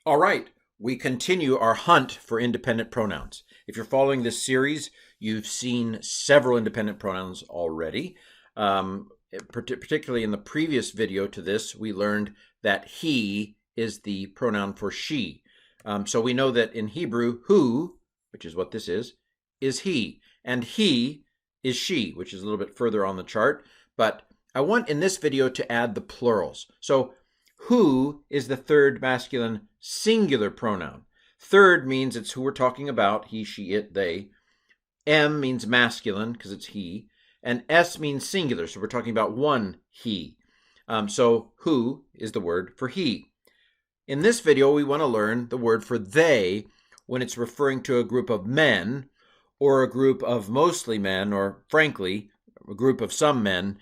All right, we continue our hunt for independent pronouns. If you're following this series, you've seen several independent pronouns already. Particularly in the previous video to this, we learned that he is the pronoun for she. So we know that in Hebrew, who, which is what this is he. And he is she, which is a little bit further on the chart. But I want in this video to add the plurals. So who is the third masculine singular pronoun. Third means it's who we're talking about, he, she, it, they. M means masculine because it's he. And S means singular, so we're talking about one he. So who is the word for he. In this video, we want to learn the word for they when it's referring to a group of men or a group of mostly men, or frankly, a group of some men.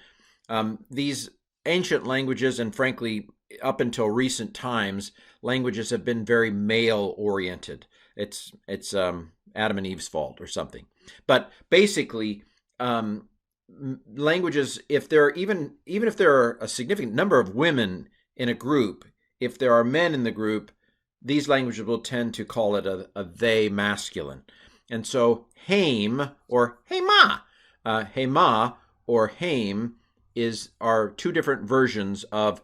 These ancient languages, and frankly, up until recent times, languages have been very male-oriented. It's Adam and Eve's fault or something. But basically, languages, if there are even if there are a significant number of women in a group, if there are men in the group, these languages will tend to call it a they masculine. And so haim or hema, hema or haim are two different versions of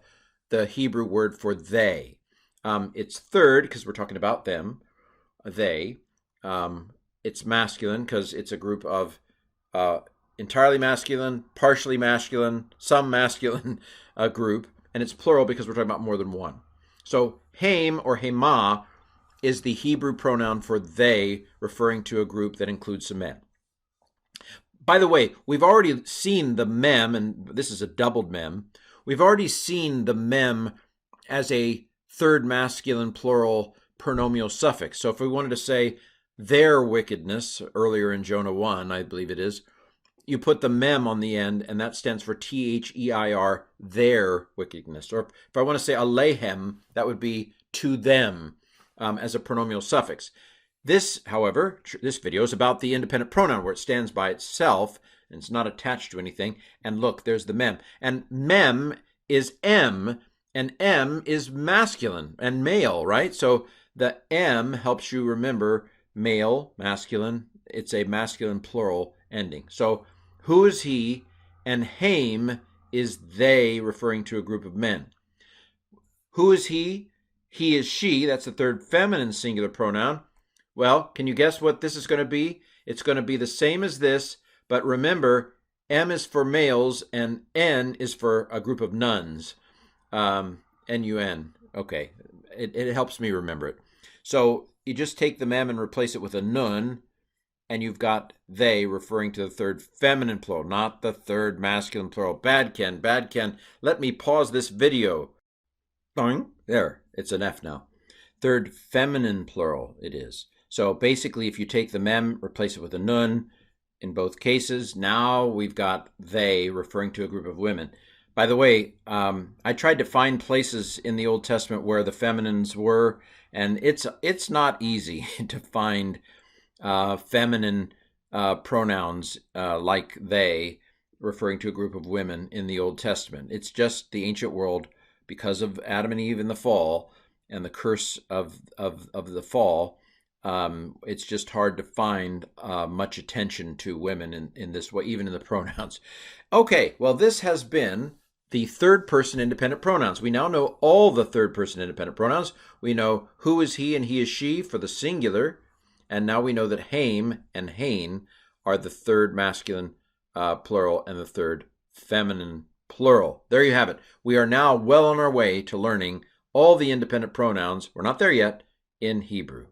the Hebrew word for they. It's third because we're talking about them, they. It's masculine because it's a group of entirely masculine, partially masculine, some masculine group. And it's plural because we're talking about more than one. So haim or hema is the Hebrew pronoun for they, referring to a group that includes some men. By the way, we've already seen the mem, and this is a doubled mem. We've already seen the mem as a third masculine plural pronominal suffix. So if we wanted to say their wickedness, earlier in Jonah 1, I believe it is, you put the mem on the end, and that stands for their, their wickedness. Or if I want to say alehem, that would be to them as a pronominal suffix. This, however, this video is about the independent pronoun where it stands by itself and it's not attached to anything. And look, there's the mem. And mem is M, and M is masculine and male, right? So the M helps you remember male, masculine. It's a masculine plural ending. So who is he? And haim is they, referring to a group of men. Who is he? He is she. That's the third feminine singular pronoun. Well, can you guess what this is going to be? It's going to be the same as this, but remember, M is for males and N is for a group of nuns. N-U-N. Okay, it helps me remember it. So you just take the mem and replace it with a nun, and you've got they, referring to the third feminine plural, not the third masculine plural. Bad Ken, bad Ken. Let me pause this video. Boing. There, it's an F now. Third feminine plural it is. So basically, if you take the mem, replace it with a nun, in both cases, now we've got they, referring to a group of women. By the way, I tried to find places in the Old Testament where the feminines were, and it's not easy to find feminine pronouns like they, referring to a group of women in the Old Testament. It's just the ancient world, because of Adam and Eve in the fall and the curse of the fall. It's just hard to find much attention to women in this way, even in the pronouns. Okay, well, this has been the third person independent pronouns. We now know all the third person independent pronouns. We know who is he and he is she for the singular. And now we know that haim and hain are the third masculine plural and the third feminine plural. There you have it. We are now well on our way to learning all the independent pronouns. We're not there yet in Hebrew.